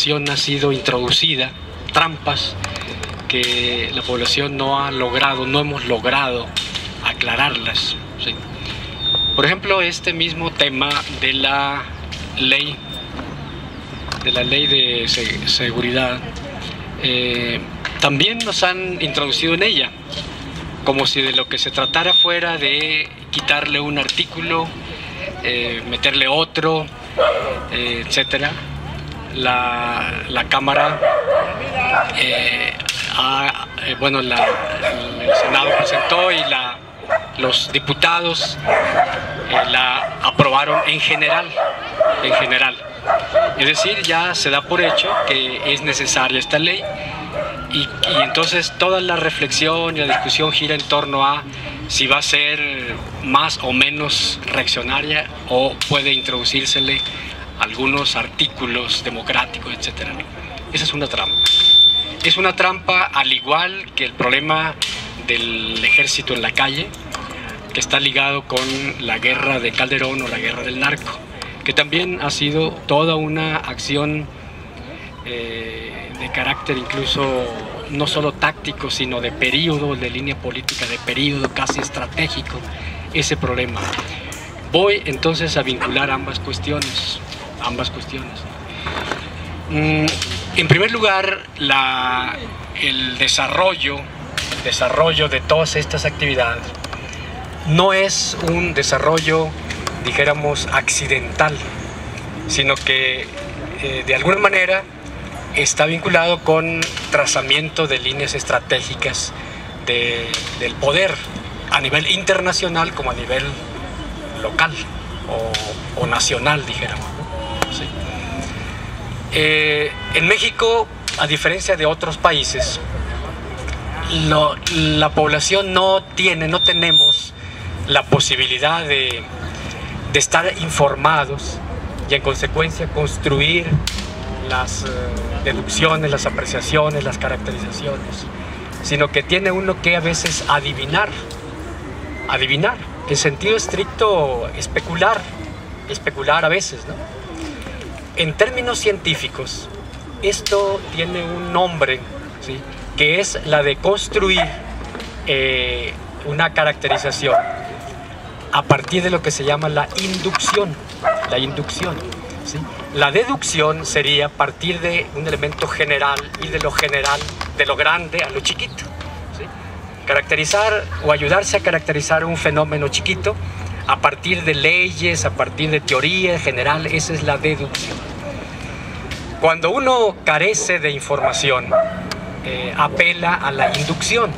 población ha sido introducida, trampas que la población no hemos logrado aclararlas, ¿sí? Por ejemplo, este mismo tema de la ley de seguridad, también nos han introducido en ella, como si de lo que se tratara fuera de quitarle un artículo, meterle otro, etcétera. La Cámara, el Senado presentó y los diputados la aprobaron en general. Es decir, ya se da por hecho que es necesaria esta ley y entonces toda la reflexión y la discusión gira en torno a si va a ser más o menos reaccionaria o puede introducírsele algunos artículos democráticos, etc. Esa es una trampa. Es una trampa al igual que el problema del ejército en la calle, que está ligado con la guerra de Calderón o la guerra del narco, que también ha sido toda una acción de carácter incluso no solo táctico, sino de periodo, de línea política, de periodo casi estratégico, ese problema. Voy entonces a vincular ambas cuestiones. En primer lugar, el desarrollo de todas estas actividades no es un desarrollo, dijéramos, accidental, sino que de alguna manera está vinculado con trazamiento de líneas estratégicas del poder a nivel internacional como a nivel local o nacional, dijéramos, ¿no? Sí. En México, a diferencia de otros países, la población no tenemos la posibilidad de estar informados y en consecuencia construir las deducciones, las apreciaciones, las caracterizaciones, sino que tiene uno que a veces adivinar, en sentido estricto especular a veces, ¿no? En términos científicos, esto tiene un nombre, ¿sí?, que es la de construir una caracterización a partir de lo que se llama la inducción, ¿sí? La deducción sería partir de un elemento general, ir de lo grande a lo chiquito, ¿sí? Caracterizar o ayudarse a caracterizar un fenómeno chiquito a partir de leyes, a partir de teoría general, esa es la deducción. Cuando uno carece de información, apela a la inducción,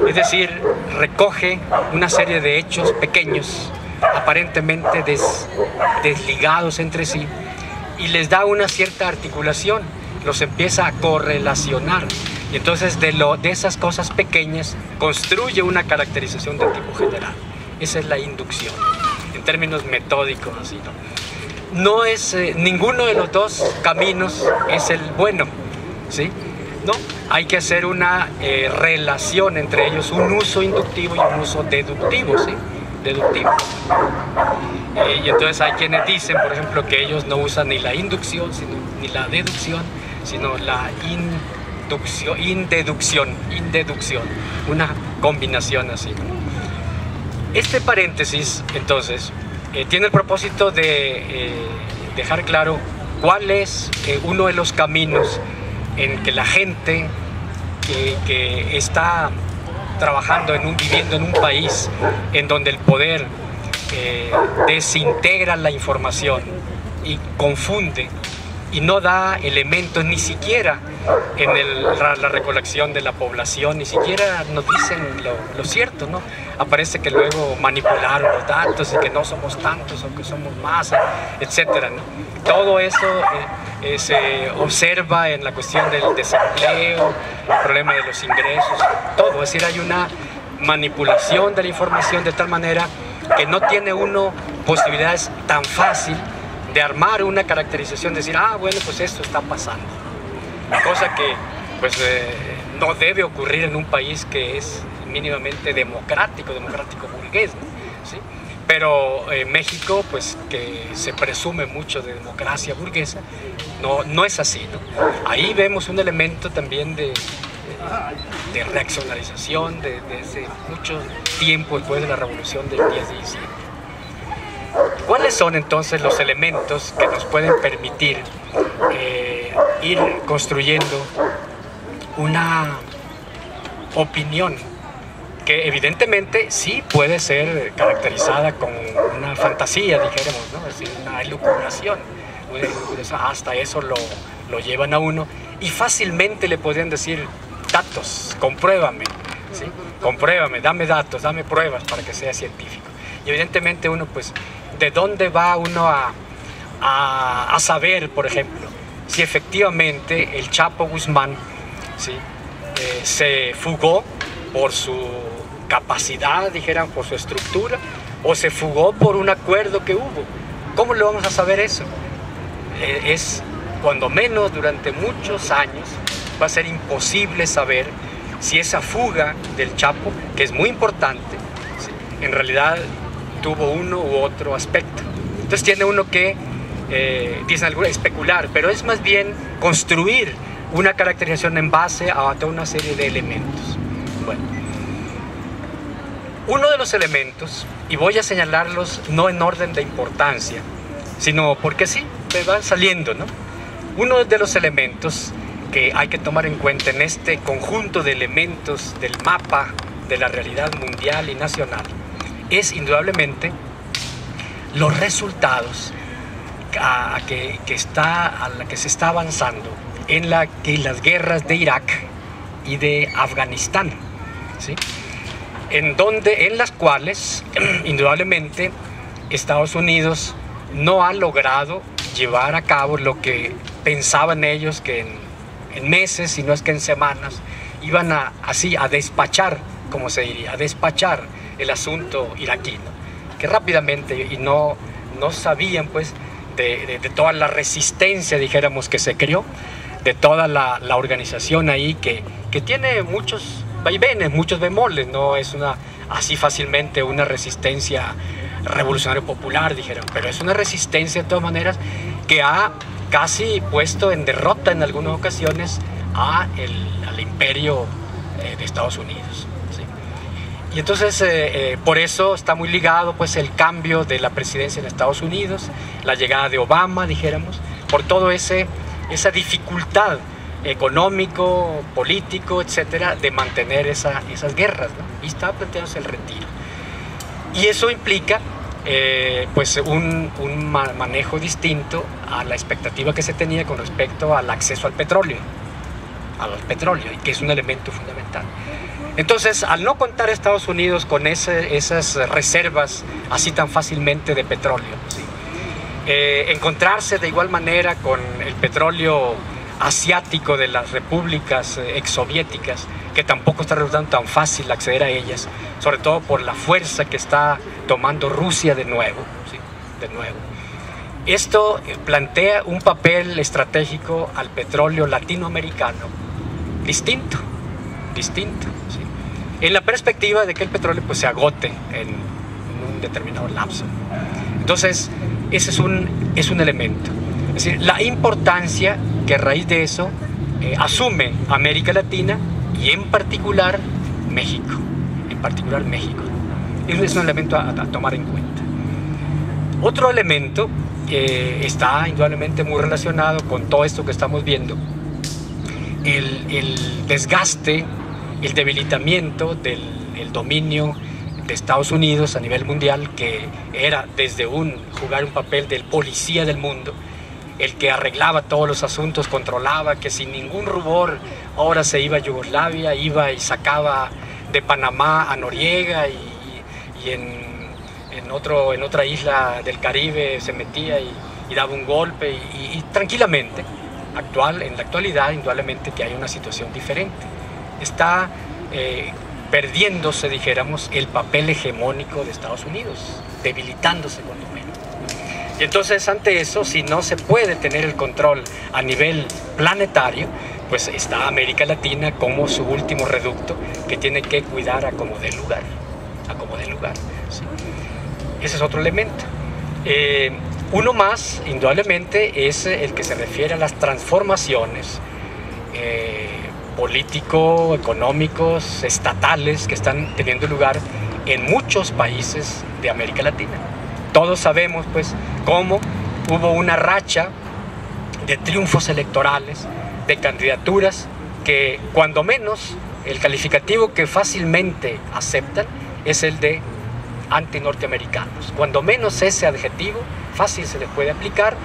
es decir, recoge una serie de hechos pequeños, aparentemente desligados entre sí, y les da una cierta articulación, los empieza a correlacionar, y entonces de esas cosas pequeñas construye una caracterización de tipo general. Esa es la inducción, en términos metódicos, así, ¿no? No es, ninguno de los dos caminos es el bueno, ¿sí? No, hay que hacer una relación entre ellos, un uso inductivo y un uso deductivo, ¿sí? Y entonces hay quienes dicen, por ejemplo, que ellos no usan ni la inducción ni la deducción, sino la indeducción, una combinación así, ¿no? Este paréntesis, entonces, tiene el propósito de dejar claro cuál es uno de los caminos en que la gente que está trabajando, viviendo en un país en donde el poder desintegra la información y confunde y no da elementos ni siquiera en la recolección de la población, ni siquiera nos dicen lo cierto, ¿no? Aparece que luego manipularon los datos y que no somos tantos o que somos más, etcétera, ¿no? Todo eso se observa en la cuestión del desempleo, el problema de los ingresos, todo. Es decir, hay una manipulación de la información de tal manera que no tiene uno posibilidades tan fácil de armar una caracterización, decir, ah, bueno, pues esto está pasando. Cosa que pues no debe ocurrir en un país que es mínimamente democrático burgués, ¿no? ¿Sí? Pero México, pues que se presume mucho de democracia burguesa, no es así, ¿no? Ahí vemos un elemento también de reaccionarización desde mucho tiempo después de la revolución del 10 de diciembre. ¿Cuáles son entonces los elementos que nos pueden permitir ir construyendo una opinión que evidentemente sí puede ser caracterizada con una fantasía, dijéramos, ¿no? Es decir, una elucubración, hasta eso lo llevan a uno, y fácilmente le podrían decir: datos, compruébame, ¿sí? Compruébame, dame datos, dame pruebas para que sea científico. Y evidentemente uno, pues, ¿de dónde va uno a saber, por ejemplo, si efectivamente el Chapo Guzmán, ¿sí?, se fugó por su capacidad, dijeran, por su estructura, o se fugó por un acuerdo que hubo? ¿Cómo le vamos a saber eso? Es, cuando menos durante muchos años, va a ser imposible saber si esa fuga del Chapo, que es muy importante, ¿sí?, en realidad tuvo uno u otro aspecto. Entonces tiene uno que, dicen algunos, especular, pero es más bien construir una caracterización en base a toda una serie de elementos. Bueno, uno de los elementos, y voy a señalarlos no en orden de importancia, sino porque sí, me van saliendo, ¿no? Uno de los elementos que hay que tomar en cuenta en este conjunto de elementos del mapa de la realidad mundial y nacional es indudablemente los resultados a la que se está avanzando en las guerras de Irak y de Afganistán, ¿sí?, en las cuales indudablemente Estados Unidos no ha logrado llevar a cabo lo que pensaban ellos que en meses, si no es que en semanas, iban a despachar, como se diría, a despachar el asunto iraquí, ¿no? Que rápidamente, y no sabían, pues, de toda la resistencia, dijéramos, que se creó, de toda la organización ahí que tiene muchos vaivenes, muchos bemoles, no es así fácilmente una resistencia revolucionaria popular, dijeron, pero es una resistencia de todas maneras que ha casi puesto en derrota en algunas ocasiones al imperio de Estados Unidos, ¿sí? Y entonces por eso está muy ligado, pues, el cambio de la presidencia en Estados Unidos, la llegada de Obama, dijéramos, por todo esa dificultad económico, político, etcétera, de mantener esas guerras, ¿no? Y está planteándose el retiro. Y eso implica pues un manejo distinto a la expectativa que se tenía con respecto al acceso al petróleo, y que es un elemento fundamental. Entonces, al no contar Estados Unidos con esas reservas así tan fácilmente de petróleo, ¿sí?, encontrarse de igual manera con el petróleo asiático de las repúblicas exsoviéticas, que tampoco está resultando tan fácil acceder a ellas, sobre todo por la fuerza que está tomando Rusia de nuevo, ¿sí?, de nuevo. Esto plantea un papel estratégico al petróleo latinoamericano distinto, ¿sí?, en la perspectiva de que el petróleo, pues, se agote en un determinado lapso. Entonces, ese es un elemento. Es decir, la importancia que a raíz de eso asume América Latina y en particular México. Es un elemento a tomar en cuenta. Otro elemento está indudablemente muy relacionado con todo esto que estamos viendo. El desgaste, el debilitamiento del dominio de Estados Unidos a nivel mundial, que era desde jugar un papel del policía del mundo, el que arreglaba todos los asuntos, controlaba, que sin ningún rubor ahora se iba a Yugoslavia, iba y sacaba de Panamá a Noriega y en otra isla del Caribe se metía y daba un golpe y tranquilamente. En la actualidad, indudablemente que hay una situación diferente. Está perdiéndose, dijéramos, el papel hegemónico de Estados Unidos, debilitándose cuando menos. Y entonces, ante eso, si no se puede tener el control a nivel planetario, pues está América Latina como su último reducto, que tiene que cuidar a como dé lugar, ¿sí? Ese es otro elemento. Uno más, indudablemente, es el que se refiere a las transformaciones político, económicos, estatales que están teniendo lugar en muchos países de América Latina. Todos sabemos, pues, cómo hubo una racha de triunfos electorales, de candidaturas que, cuando menos, el calificativo que fácilmente aceptan es el de antinorteamericanos. Cuando menos ese adjetivo fácil se le puede aplicar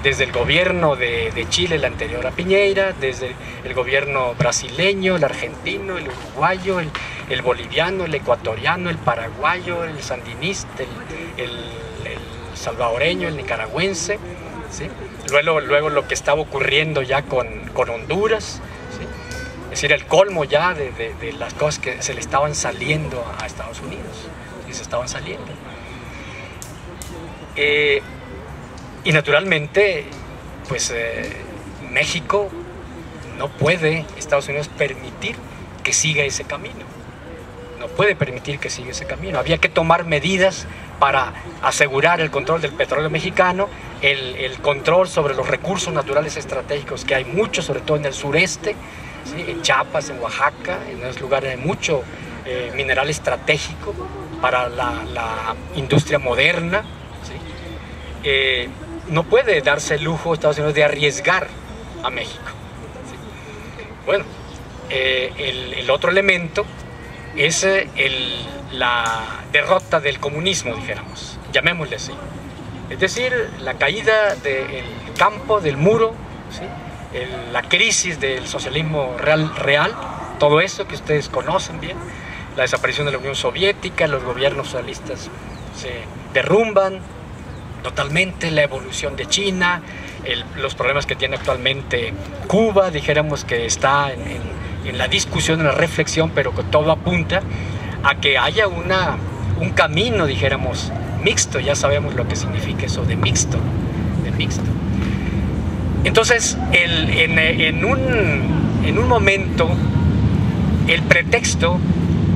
desde el gobierno de Chile, el anterior a Piñera, desde el gobierno brasileño, el argentino, el uruguayo, el boliviano, el ecuatoriano, el paraguayo, el sandinista, el salvadoreño, el nicaragüense, ¿sí? Luego lo que estaba ocurriendo ya con Honduras, ¿sí? Es decir, el colmo ya de las cosas que se le estaban saliendo a Estados Unidos, y se estaban saliendo. Y naturalmente, pues México no puede, Estados Unidos, permitir que siga ese camino. No puede permitir que siga ese camino. Había que tomar medidas para asegurar el control del petróleo mexicano, el control sobre los recursos naturales estratégicos, que hay muchos, sobre todo en el sureste, ¿sí? En Chiapas, en Oaxaca, en esos lugares hay mucho mineral estratégico para la industria moderna, ¿sí? No puede darse el lujo Estados Unidos de arriesgar a México, ¿sí? Bueno, el otro elemento es la derrota del comunismo, dijéramos, llamémosle así. Es decir, la caída del campo, del muro, ¿sí? La crisis del socialismo real, todo eso que ustedes conocen bien, la desaparición de la Unión Soviética, los gobiernos socialistas se derrumban totalmente, la evolución de China, los problemas que tiene actualmente Cuba, dijéramos que está en la discusión, en la reflexión, pero que todo apunta a que haya un camino, dijéramos, mixto. Ya sabemos lo que significa eso de mixto, Entonces, en un momento, el pretexto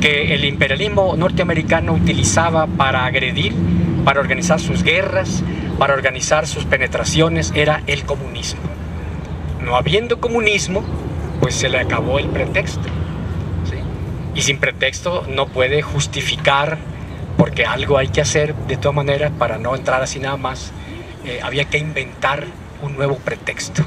que el imperialismo norteamericano utilizaba para agredir, para organizar sus guerras, para organizar sus penetraciones, era el comunismo. No habiendo comunismo, pues se le acabó el pretexto, ¿sí? Y sin pretexto no puede justificar, porque algo hay que hacer de todas maneras para no entrar así nada más. Había que inventar un nuevo pretexto,